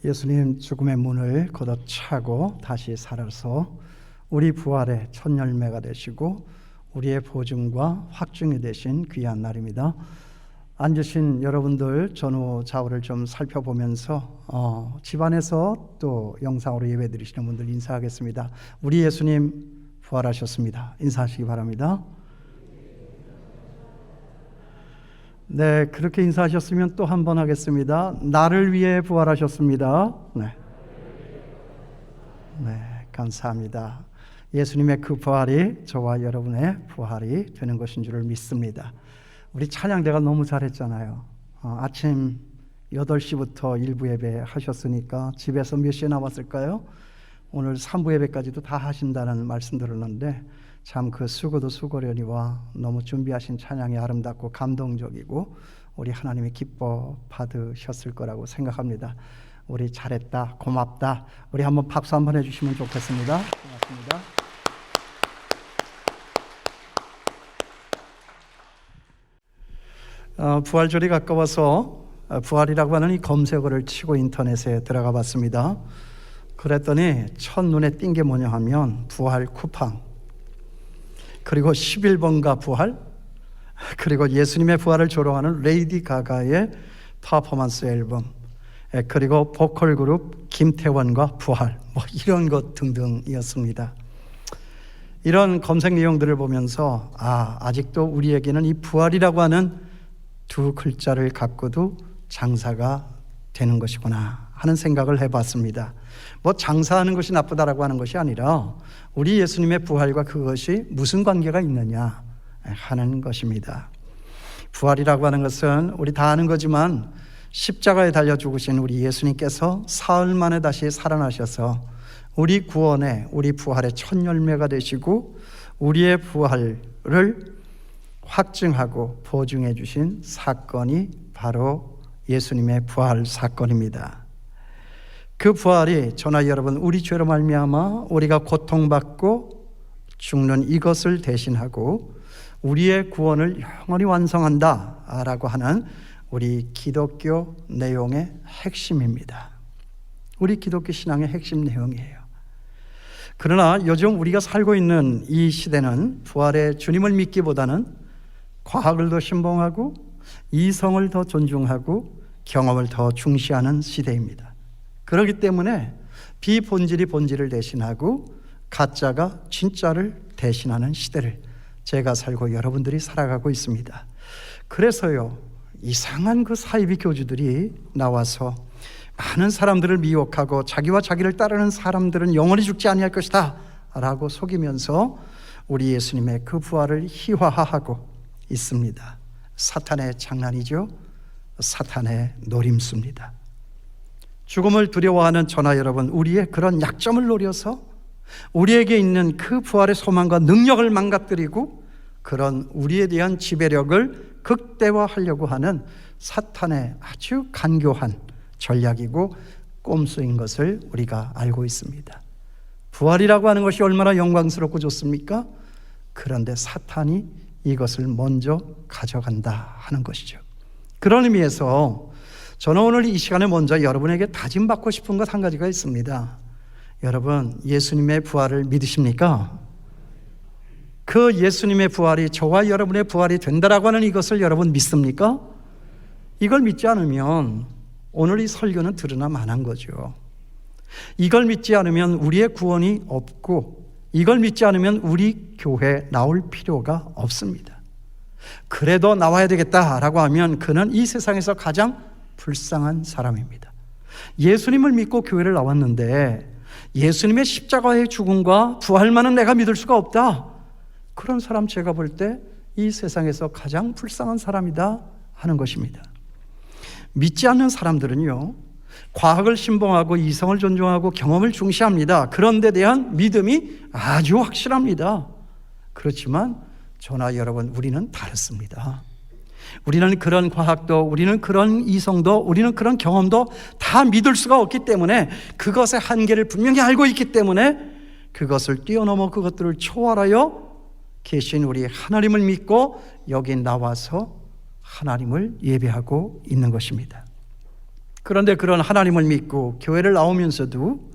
예수님 죽음의 문을 걷어차고 다시 살아서 우리 부활의 첫 열매가 되시고 우리의 보증과 확증이 되신 귀한 날입니다. 앉으신 여러분들 전후 좌우를 좀 살펴보면서 집안에서 또 영상으로 예배 드리시는 분들 인사하겠습니다. 우리 예수님 부활하셨습니다. 인사하시기 바랍니다. 네, 그렇게 인사하셨으면 또 한 번 하겠습니다. 나를 위해 부활하셨습니다. 네, 감사합니다. 예수님의 그 부활이 저와 여러분의 부활이 되는 것인 줄을 믿습니다. 우리 찬양대가 너무 잘했잖아요. 아침 8시부터 일부 예배 하셨으니까 집에서 몇 시에 나왔을까요? 오늘 3부 예배까지도 다 하신다는 말씀 들었는데 참 그 수고도 수고려니와 너무 준비하신 찬양이 아름답고 감동적이고 우리 하나님이 기뻐 받으셨을 거라고 생각합니다. 우리 잘했다, 고맙다. 우리 한번 박수 한번 해주시면 좋겠습니다. 고맙습니다. 부활절이 가까워서 부활이라고 하는 이 검색어를 치고 인터넷에 들어가 봤습니다. 그랬더니 첫눈에 띈 게 뭐냐 하면 부활 쿠팡, 그리고 11번가 부활, 그리고 예수님의 부활을 조롱하는 레이디 가가의 퍼포먼스 앨범, 그리고 보컬 그룹 김태원과 부활, 이런 것 등등이었습니다. 이런 검색 내용들을 보면서 아직도 우리에게는 이 부활이라고 하는 두 글자를 갖고도 장사가 되는 것이구나 하는 생각을 해봤습니다. 장사하는 것이 나쁘다라고 하는 것이 아니라 우리 예수님의 부활과 그것이 무슨 관계가 있느냐 하는 것입니다. 부활이라고 하는 것은 우리 다 아는 거지만 십자가에 달려 죽으신 우리 예수님께서 사흘 만에 다시 살아나셔서 우리 구원의, 우리 부활의 첫 열매가 되시고 우리의 부활을 확증하고 보증해 주신 사건이 바로 예수님의 부활 사건입니다. 그 부활이 저나 여러분 우리 죄로 말미암아 우리가 고통받고 죽는 이것을 대신하고 우리의 구원을 영원히 완성한다라고 하는 우리 기독교 내용의 핵심입니다. 우리 기독교 신앙의 핵심 내용이에요. 그러나 요즘 우리가 살고 있는 이 시대는 부활의 주님을 믿기보다는 과학을 더 신봉하고 이성을 더 존중하고 경험을 더 중시하는 시대입니다. 그렇기 때문에 비본질이 본질을 대신하고 가짜가 진짜를 대신하는 시대를 제가 살고 여러분들이 살아가고 있습니다. 그래서요, 이상한 그 사이비 교주들이 나와서 많은 사람들을 미혹하고 자기와 자기를 따르는 사람들은 영원히 죽지 아니할 것이다 라고 속이면서 우리 예수님의 그 부활을 희화화하고 있습니다. 사탄의 장난이죠. 사탄의 노림수입니다. 죽음을 두려워하는 저나 여러분, 우리의 그런 약점을 노려서 우리에게 있는 그 부활의 소망과 능력을 망가뜨리고 그런 우리에 대한 지배력을 극대화하려고 하는 사탄의 아주 간교한 전략이고 꼼수인 것을 우리가 알고 있습니다. 부활이라고 하는 것이 얼마나 영광스럽고 좋습니까? 그런데 사탄이 이것을 먼저 가져간다 하는 것이죠. 그런 의미에서 저는 오늘 이 시간에 먼저 여러분에게 다짐받고 싶은 것 한 가지가 있습니다. 여러분, 예수님의 부활을 믿으십니까? 그 예수님의 부활이 저와 여러분의 부활이 된다라고 하는 이것을 여러분 믿습니까? 이걸 믿지 않으면 오늘 이 설교는 들으나 마나한 거죠. 이걸 믿지 않으면 우리의 구원이 없고 이걸 믿지 않으면 우리 교회에 나올 필요가 없습니다. 그래도 나와야 되겠다라고 하면 그는 이 세상에서 가장 불쌍한 사람입니다. 예수님을 믿고 교회를 나왔는데 예수님의 십자가의 죽음과 부활만은 내가 믿을 수가 없다. 그런 사람 제가 볼 때 이 세상에서 가장 불쌍한 사람이다 하는 것입니다. 믿지 않는 사람들은요, 과학을 신봉하고 이성을 존중하고 경험을 중시합니다. 그런 데 대한 믿음이 아주 확실합니다. 그렇지만 저나 여러분, 우리는 다릅니다. 우리는 그런 과학도, 우리는 그런 이성도, 우리는 그런 경험도 다 믿을 수가 없기 때문에 그것의 한계를 분명히 알고 있기 때문에 그것을 뛰어넘어 그것들을 초월하여 계신 우리 하나님을 믿고 여기 나와서 하나님을 예배하고 있는 것입니다. 그런데 그런 하나님을 믿고 교회를 나오면서도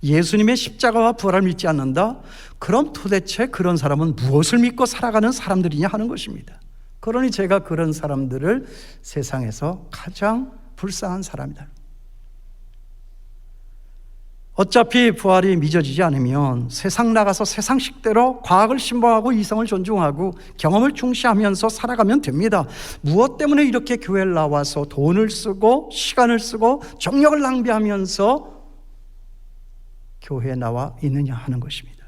예수님의 십자가와 부활을 믿지 않는다? 그럼 도대체 그런 사람은 무엇을 믿고 살아가는 사람들이냐 하는 것입니다. 그러니 제가 그런 사람들을 세상에서 가장 불쌍한 사람이다. 어차피 부활이 믿어지지 않으면 세상 나가서 세상식대로 과학을 신봉하고 이성을 존중하고 경험을 중시하면서 살아가면 됩니다. 무엇 때문에 이렇게 교회를 나와서 돈을 쓰고 시간을 쓰고 정력을 낭비하면서 교회에 나와 있느냐 하는 것입니다.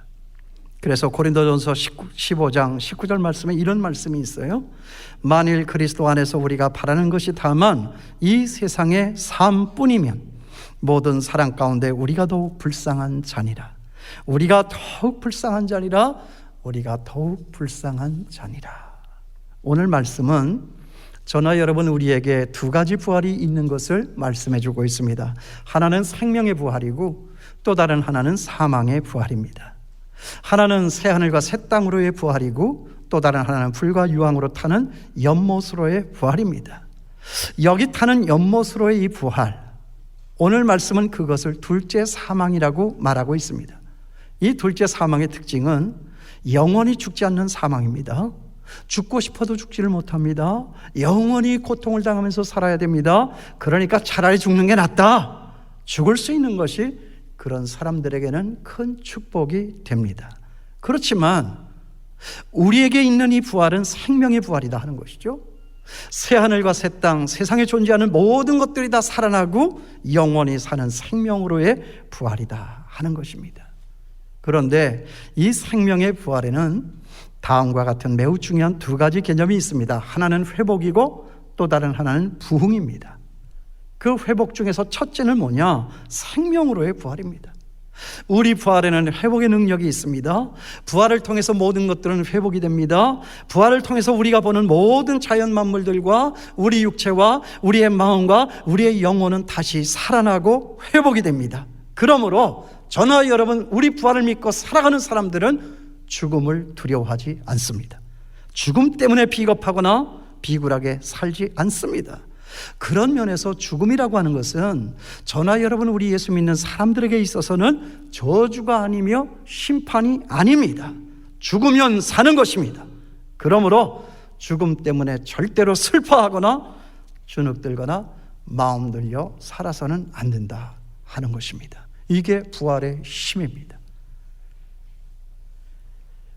그래서 고린도전서 15장 19절 말씀에 이런 말씀이 있어요. 만일 그리스도 안에서 우리가 바라는 것이 다만 이 세상의 삶뿐이면 모든 사랑 가운데 우리가 더욱 불쌍한 자니라. 우리가 더욱 불쌍한 자니라. 우리가 더욱 불쌍한 자니라. 오늘 말씀은 저나 여러분 우리에게 두 가지 부활이 있는 것을 말씀해 주고 있습니다. 하나는 생명의 부활이고 또 다른 하나는 사망의 부활입니다. 하나는 새하늘과 새 땅으로의 부활이고 또 다른 하나는 불과 유황으로 타는 연못으로의 부활입니다. 여기 타는 연못으로의 이 부활, 오늘 말씀은 그것을 둘째 사망이라고 말하고 있습니다. 이 둘째 사망의 특징은 영원히 죽지 않는 사망입니다. 죽고 싶어도 죽지를 못합니다. 영원히 고통을 당하면서 살아야 됩니다. 그러니까 차라리 죽는 게 낫다. 죽을 수 있는 것이 그런 사람들에게는 큰 축복이 됩니다. 그렇지만 우리에게 있는 이 부활은 생명의 부활이다 하는 것이죠. 새하늘과 새 땅, 세상에 존재하는 모든 것들이 다 살아나고 영원히 사는 생명으로의 부활이다 하는 것입니다. 그런데 이 생명의 부활에는 다음과 같은 매우 중요한 두 가지 개념이 있습니다. 하나는 회복이고 또 다른 하나는 부흥입니다. 그 회복 중에서 첫째는 뭐냐? 생명으로의 부활입니다. 우리 부활에는 회복의 능력이 있습니다. 부활을 통해서 모든 것들은 회복이 됩니다. 부활을 통해서 우리가 보는 모든 자연 만물들과 우리 육체와 우리의 마음과 우리의 영혼은 다시 살아나고 회복이 됩니다. 그러므로 저나 여러분, 우리 부활을 믿고 살아가는 사람들은 죽음을 두려워하지 않습니다. 죽음 때문에 비겁하거나 비굴하게 살지 않습니다. 그런 면에서 죽음이라고 하는 것은 저나 여러분, 우리 예수 믿는 사람들에게 있어서는 저주가 아니며 심판이 아닙니다. 죽으면 사는 것입니다. 그러므로 죽음 때문에 절대로 슬퍼하거나 주눅들거나 마음 들려 살아서는 안 된다 하는 것입니다. 이게 부활의 힘입니다.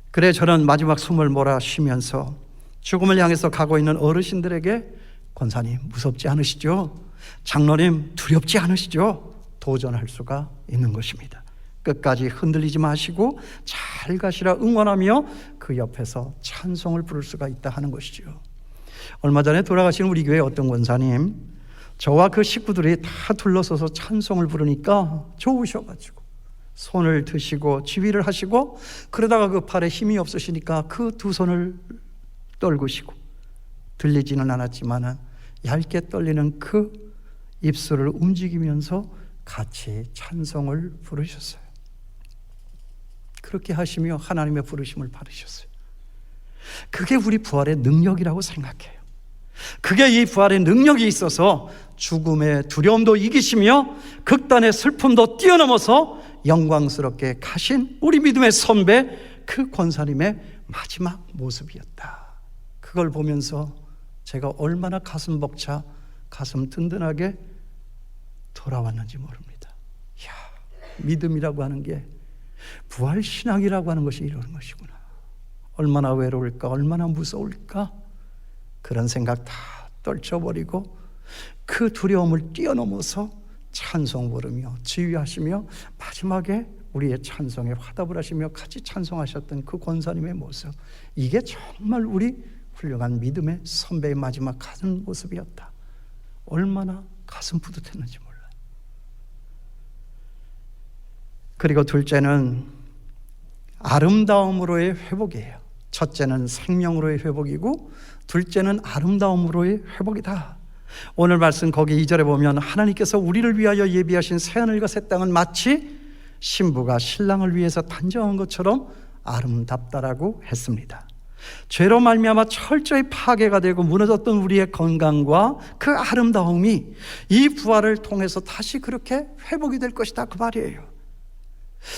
그래 저는 마지막 숨을 몰아 쉬면서 죽음을 향해서 가고 있는 어르신들에게, 권사님 무섭지 않으시죠? 장로님 두렵지 않으시죠? 도전할 수가 있는 것입니다. 끝까지 흔들리지 마시고 잘 가시라 응원하며 그 옆에서 찬송을 부를 수가 있다 하는 것이죠. 얼마 전에 돌아가신 우리 교회 어떤 권사님, 저와 그 식구들이 다 둘러서서 찬송을 부르니까 좋으셔가지고 손을 드시고 지휘를 하시고, 그러다가 그 팔에 힘이 없으시니까 그 두 손을 떨구시고, 들리지는 않았지만 얇게 떨리는 그 입술을 움직이면서 같이 찬송을 부르셨어요. 그렇게 하시며 하나님의 부르심을 받으셨어요. 그게 우리 부활의 능력이라고 생각해요. 그게 이 부활의 능력이 있어서 죽음의 두려움도 이기시며 극단의 슬픔도 뛰어넘어서 영광스럽게 가신 우리 믿음의 선배, 그 권사님의 마지막 모습이었다. 그걸 보면서 제가 얼마나 가슴 벅차, 가슴 든든하게 돌아왔는지 모릅니다. 이야, 믿음이라고 하는 게, 부활신앙이라고 하는 것이 이런 것이구나. 얼마나 외로울까, 얼마나 무서울까. 그런 생각 다 떨쳐버리고 그 두려움을 뛰어넘어서 찬송 부르며 지휘하시며 마지막에 우리의 찬송에 화답을 하시며 같이 찬송하셨던 그 권사님의 모습, 이게 정말 우리 훌륭한 믿음의 선배의 마지막 가는 모습이었다. 얼마나 가슴 뿌듯했는지 몰라요. 그리고 둘째는 아름다움으로의 회복이에요. 첫째는 생명으로의 회복이고 둘째는 아름다움으로의 회복이다. 오늘 말씀 거기 2절에 보면 하나님께서 우리를 위하여 예비하신 새하늘과 새 땅은 마치 신부가 신랑을 위해서 단정한 것처럼 아름답다라고 했습니다. 죄로 말미암아 철저히 파괴가 되고 무너졌던 우리의 건강과 그 아름다움이 이 부활을 통해서 다시 그렇게 회복이 될 것이다, 그 말이에요.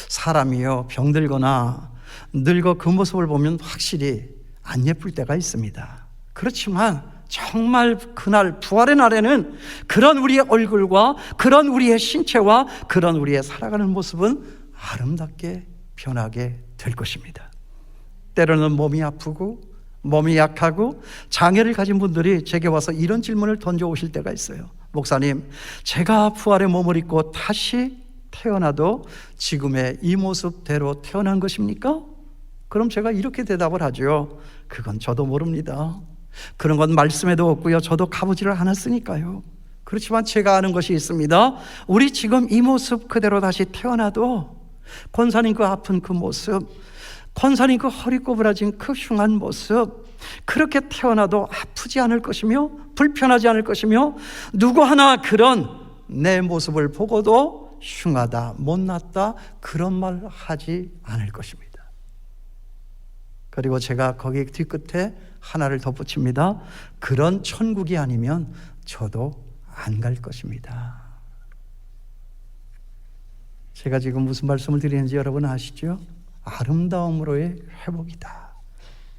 사람이요, 병들거나 늙어 그 모습을 보면 확실히 안 예쁠 때가 있습니다. 그렇지만 정말 그날 부활의 날에는 그런 우리의 얼굴과 그런 우리의 신체와 그런 우리의 살아가는 모습은 아름답게 변하게 될 것입니다. 때로는 몸이 아프고 몸이 약하고 장애를 가진 분들이 제게 와서 이런 질문을 던져오실 때가 있어요. 목사님, 제가 부활의 몸을 입고 다시 태어나도 지금의 이 모습대로 태어난 것입니까? 그럼 제가 이렇게 대답을 하죠. 그건 저도 모릅니다. 그런 건 말씀에도 없고요, 저도 가보지를 않았으니까요. 그렇지만 제가 아는 것이 있습니다. 우리 지금 이 모습 그대로 다시 태어나도 권사님 그 아픈 그 모습, 권사님 그 허리 꼬부라진 그 흉한 모습, 그렇게 태어나도 아프지 않을 것이며 불편하지 않을 것이며 누구 하나 그런 내 모습을 보고도 흉하다, 못났다 그런 말 하지 않을 것입니다. 그리고 제가 거기 뒤끝에 하나를 덧붙입니다. 그런 천국이 아니면 저도 안 갈 것입니다. 제가 지금 무슨 말씀을 드리는지 여러분 아시죠? 아름다움으로의 회복이다.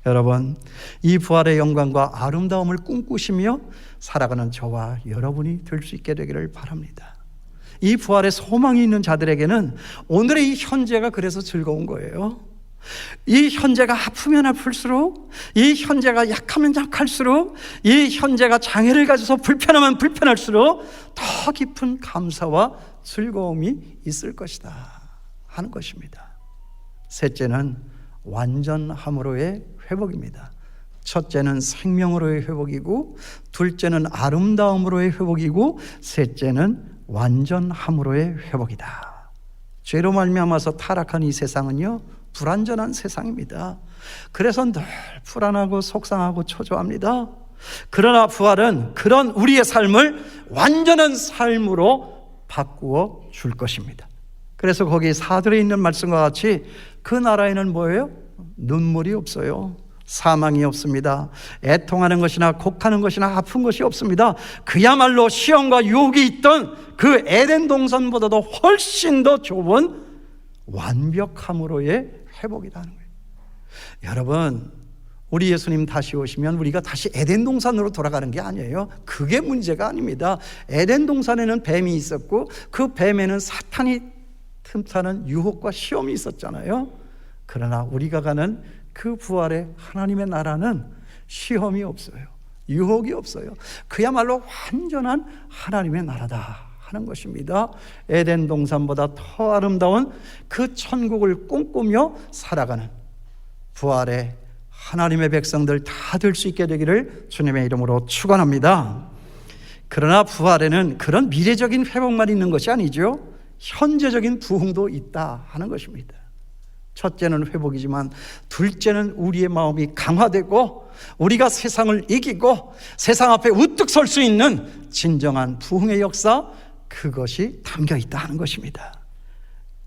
여러분, 이 부활의 영광과 아름다움을 꿈꾸시며 살아가는 저와 여러분이 될 수 있게 되기를 바랍니다. 이 부활의 소망이 있는 자들에게는 오늘의 이 현재가 그래서 즐거운 거예요. 이 현재가 아프면 아플수록, 이 현재가 약하면 약할수록, 이 현재가 장애를 가져서 불편하면 불편할수록 더 깊은 감사와 즐거움이 있을 것이다 하는 것입니다. 셋째는 완전함으로의 회복입니다. 첫째는 생명으로의 회복이고, 둘째는 아름다움으로의 회복이고, 셋째는 완전함으로의 회복이다. 죄로 말미암아서 타락한 이 세상은요, 불완전한 세상입니다. 그래서 늘 불안하고 속상하고 초조합니다. 그러나 부활은 그런 우리의 삶을 완전한 삶으로 바꾸어 줄 것입니다. 그래서 거기 4절에 있는 말씀과 같이 그 나라에는 뭐예요? 눈물이 없어요. 사망이 없습니다. 애통하는 것이나 곡하는 것이나 아픈 것이 없습니다. 그야말로 시험과 유혹이 있던 그 에덴 동산보다도 훨씬 더 좋은 완벽함으로의 회복이라는 거예요. 여러분, 우리 예수님 다시 오시면 우리가 다시 에덴 동산으로 돌아가는 게 아니에요. 그게 문제가 아닙니다. 에덴 동산에는 뱀이 있었고 그 뱀에는 사탄이 틈타는 유혹과 시험이 있었잖아요. 그러나 우리가 가는 그 부활의 하나님의 나라는 시험이 없어요. 유혹이 없어요. 그야말로 완전한 하나님의 나라다 하는 것입니다. 에덴 동산보다 더 아름다운 그 천국을 꿈꾸며 살아가는 부활의 하나님의 백성들 다 될 수 있게 되기를 주님의 이름으로 축원합니다. 그러나 부활에는 그런 미래적인 회복만 있는 것이 아니죠. 현재적인 부흥도 있다 하는 것입니다. 첫째는 회복이지만 둘째는 우리의 마음이 강화되고 우리가 세상을 이기고 세상 앞에 우뚝 설 수 있는 진정한 부흥의 역사, 그것이 담겨 있다 하는 것입니다.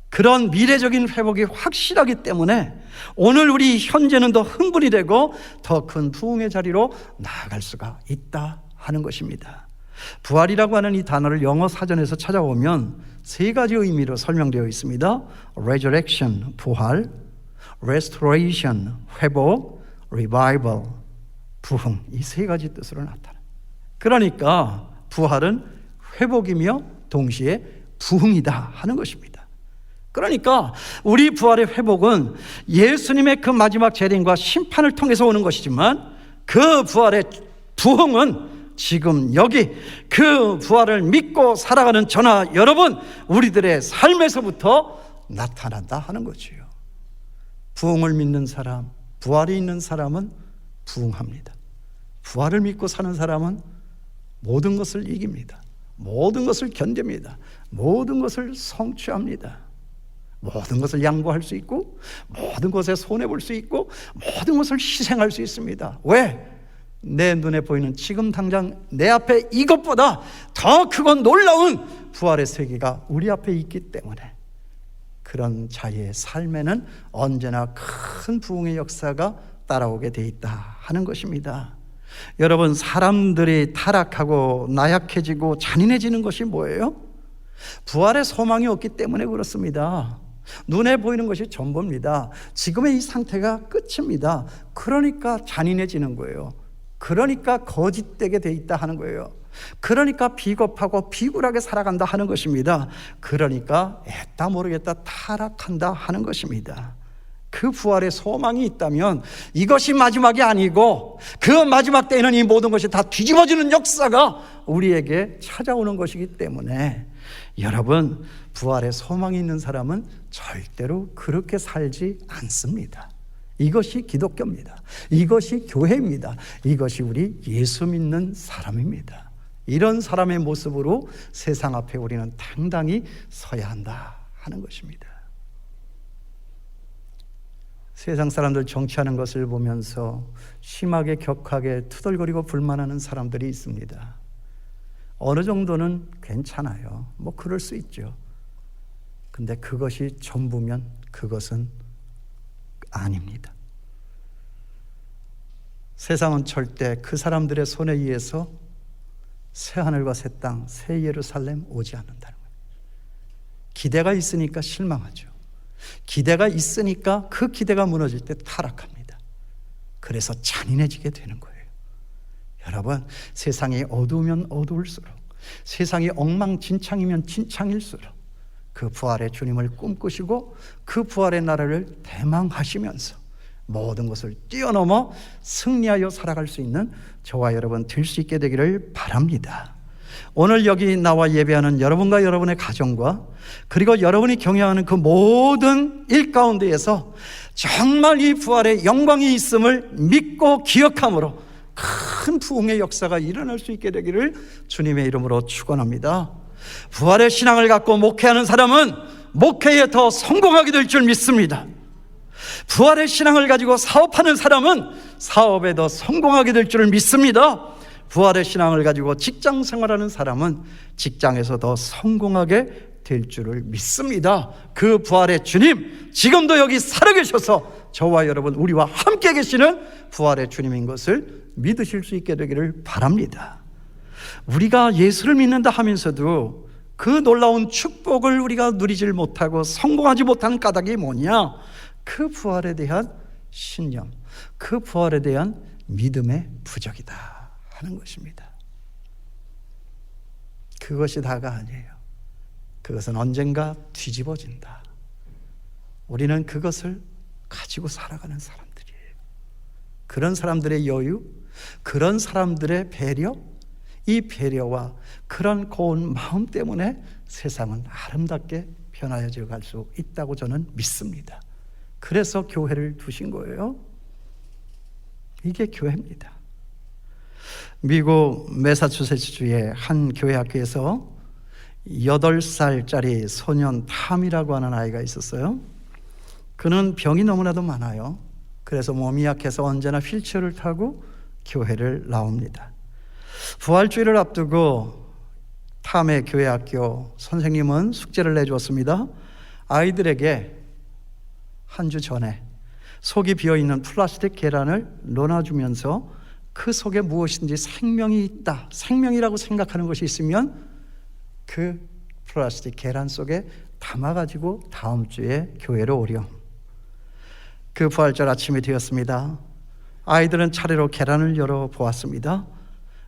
그런 미래적인 회복이 확실하기 때문에 오늘 우리 현재는 더 흥분이 되고 더 큰 부흥의 자리로 나아갈 수가 있다 하는 것입니다. 부활이라고 하는 이 단어를 영어 사전에서 찾아보면 세 가지 의미로 설명되어 있습니다. Resurrection, 부활, Restoration, 회복, Revival, 부흥, 이 세 가지 뜻으로 나타나요. 그러니까 부활은 회복이며 동시에 부흥이다 하는 것입니다. 그러니까 우리 부활의 회복은 예수님의 그 마지막 재림과 심판을 통해서 오는 것이지만 그 부활의 부흥은 지금 여기 그 부활을 믿고 살아가는 저나 여러분 우리들의 삶에서부터 나타난다 하는 거지요. 부흥을 믿는 사람, 부활이 있는 사람은 부흥합니다. 부활을 믿고 사는 사람은 모든 것을 이깁니다. 모든 것을 견딥니다. 모든 것을 성취합니다. 모든 것을 양보할 수 있고 모든 것에 손해볼 수 있고 모든 것을 희생할 수 있습니다. 왜? 내 눈에 보이는 지금 당장 내 앞에 이것보다 더 크고 놀라운 부활의 세계가 우리 앞에 있기 때문에 그런 자의 삶에는 언제나 큰 부흥의 역사가 따라오게 돼 있다 하는 것입니다. 여러분, 사람들이 타락하고 나약해지고 잔인해지는 것이 뭐예요? 부활의 소망이 없기 때문에 그렇습니다. 눈에 보이는 것이 전부입니다. 지금의 이 상태가 끝입니다. 그러니까 잔인해지는 거예요. 그러니까 거짓되게 돼 있다 하는 거예요. 그러니까 비겁하고 비굴하게 살아간다 하는 것입니다. 그러니까 애따 모르겠다 타락한다 하는 것입니다. 그 부활의 소망이 있다면 이것이 마지막이 아니고 그 마지막 때에는 이 모든 것이 다 뒤집어지는 역사가 우리에게 찾아오는 것이기 때문에 여러분, 부활의 소망이 있는 사람은 절대로 그렇게 살지 않습니다. 이것이 기독교입니다. 이것이 교회입니다. 이것이 우리 예수 믿는 사람입니다. 이런 사람의 모습으로 세상 앞에 우리는 당당히 서야 한다 하는 것입니다. 세상 사람들 정치하는 것을 보면서 심하게 격하게 투덜거리고 불만하는 사람들이 있습니다. 어느 정도는 괜찮아요. 뭐 그럴 수 있죠. 근데 그것이 전부면 그것은 아닙니다. 세상은 절대 그 사람들의 손에 의해서 새 하늘과 새 땅, 새 예루살렘 오지 않는다는 거예요. 기대가 있으니까 실망하죠. 기대가 있으니까 그 기대가 무너질 때 타락합니다. 그래서 잔인해지게 되는 거예요. 여러분, 세상이 어두우면 어두울수록, 세상이 엉망진창이면 진창일수록 그 부활의 주님을 꿈꾸시고 그 부활의 나라를 대망하시면서 모든 것을 뛰어넘어 승리하여 살아갈 수 있는 저와 여러분 될 수 있게 되기를 바랍니다. 오늘 여기 나와 예배하는 여러분과 여러분의 가정과 그리고 여러분이 경영하는 그 모든 일 가운데에서 정말 이 부활의 영광이 있음을 믿고 기억함으로 큰 부흥의 역사가 일어날 수 있게 되기를 주님의 이름으로 축원합니다. 부활의 신앙을 갖고 목회하는 사람은 목회에 더 성공하게 될 줄 믿습니다. 부활의 신앙을 가지고 사업하는 사람은 사업에 더 성공하게 될 줄 믿습니다. 부활의 신앙을 가지고 직장 생활하는 사람은 직장에서 더 성공하게 될 줄을 믿습니다. 그 부활의 주님, 지금도 여기 살아계셔서 저와 여러분, 우리와 함께 계시는 부활의 주님인 것을 믿으실 수 있게 되기를 바랍니다. 우리가 예수를 믿는다 하면서도 그 놀라운 축복을 우리가 누리질 못하고 성공하지 못하는 까닭이 뭐냐? 그 부활에 대한 신념, 그 부활에 대한 믿음의 부족이다 하는 것입니다. 그것이 다가 아니에요. 그것은 언젠가 뒤집어진다. 우리는 그것을 가지고 살아가는 사람들이에요. 그런 사람들의 여유, 그런 사람들의 배려, 이 배려와 그런 고운 마음 때문에 세상은 아름답게 변화해져 갈 수 있다고 저는 믿습니다. 그래서 교회를 두신 거예요. 이게 교회입니다. 미국 매사추세츠주의 한 교회 학교에서 8살짜리 소년 탐이라고 하는 아이가 있었어요. 그는 병이 너무나도 많아요. 그래서 몸이 약해서 언제나 휠체어를 타고 교회를 나옵니다. 부활주일을 앞두고 탐의 교회 학교 선생님은 숙제를 내주었습니다. 아이들에게 한 주 전에 속이 비어있는 플라스틱 계란을 넣어주면서 그 속에 무엇인지 생명이 있다, 생명이라고 생각하는 것이 있으면 그 플라스틱 계란 속에 담아가지고 다음 주에 교회로 오렴. 그 부활절 아침이 되었습니다. 아이들은 차례로 계란을 열어보았습니다.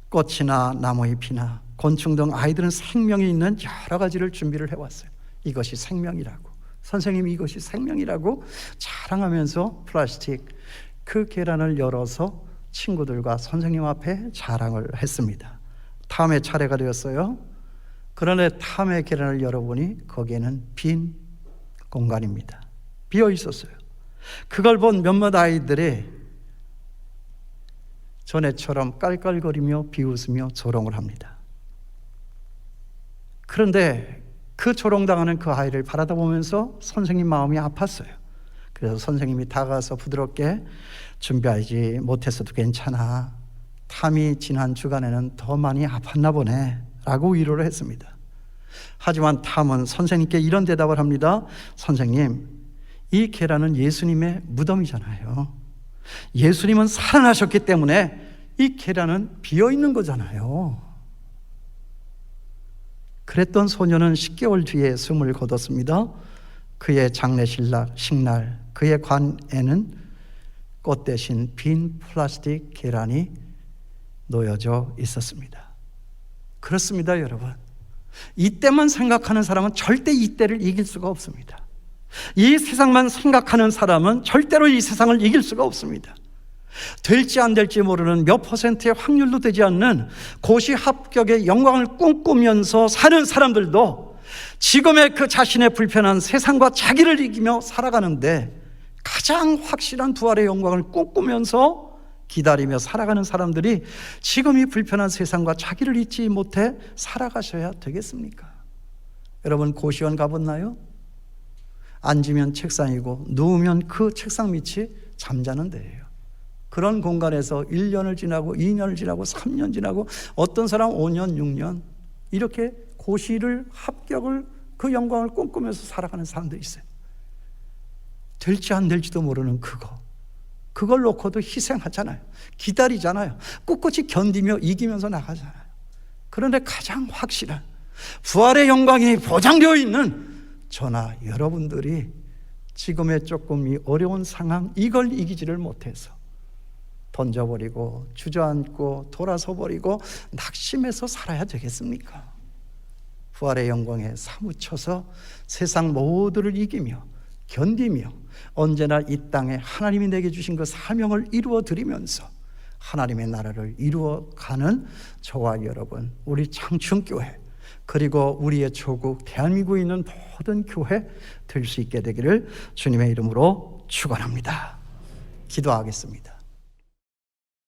꽃이나 나무잎이나 곤충 등 아이들은 생명이 있는 여러 가지를 준비를 해왔어요. 이것이 생명이라고, 선생님이 이것이 생명이라고 자랑하면서 플라스틱 그 계란을 열어서 친구들과 선생님 앞에 자랑을 했습니다. 탐의 차례가 되었어요. 그런데 탐의 계란을 열어보니 거기에는 빈 공간입니다. 비어 있었어요. 그걸 본 몇몇 아이들이 전에처럼 깔깔거리며 비웃으며 조롱을 합니다. 그런데 그 조롱당하는 그 아이를 바라다보면서 선생님 마음이 아팠어요. 그래서 선생님이 다가가서 부드럽게 준비하지 못했어도 괜찮아. 탐이 지난 주간에는 더 많이 아팠나 보네 라고 위로를 했습니다. 하지만 탐은 선생님께 이런 대답을 합니다. 선생님, 이 계란은 예수님의 무덤이잖아요. 예수님은 살아나셨기 때문에 이 계란은 비어 있는 거잖아요. 그랬던 소녀는 10개월 뒤에 숨을 거뒀습니다. 그의 장례식날 그의 관에는 꽃 대신 빈 플라스틱 계란이 놓여져 있었습니다. 그렇습니다, 여러분. 이때만 생각하는 사람은 절대 이때를 이길 수가 없습니다. 이 세상만 생각하는 사람은 절대로 이 세상을 이길 수가 없습니다. 될지 안 될지 모르는 몇 퍼센트의 확률로 되지 않는 고시 합격의 영광을 꿈꾸면서 사는 사람들도 지금의 그 자신의 불편한 세상과 자기를 이기며 살아가는데 가장 확실한 부활의 영광을 꿈꾸면서 기다리며 살아가는 사람들이 지금 이 불편한 세상과 자기를 잊지 못해 살아가셔야 되겠습니까? 여러분, 고시원 가봤나요? 앉으면 책상이고 누우면 그 책상 밑이 잠자는 데예요. 그런 공간에서 1년을 지나고 2년을 지나고 3년 지나고 어떤 사람 5년, 6년 이렇게 고시를 합격을 그 영광을 꿈꾸면서 살아가는 사람들이 있어요. 될지 안 될지도 모르는 그걸 놓고도 희생하잖아요. 기다리잖아요. 꿋꿋이 견디며 이기면서 나가잖아요. 그런데 가장 확실한 부활의 영광이 보장되어 있는 저나 여러분들이 지금의 조금 이 어려운 상황 이걸 이기지를 못해서 던져버리고 주저앉고 돌아서버리고 낙심해서 살아야 되겠습니까? 부활의 영광에 사무쳐서 세상 모두를 이기며 견디며 언제나 이 땅에 하나님이 내게 주신 그 사명을 이루어드리면서 하나님의 나라를 이루어가는 저와 여러분, 우리 창춘교회 그리고 우리의 조국 대한민국에 있는 모든 교회 될 수 있게 되기를 주님의 이름으로 축원합니다. 기도하겠습니다.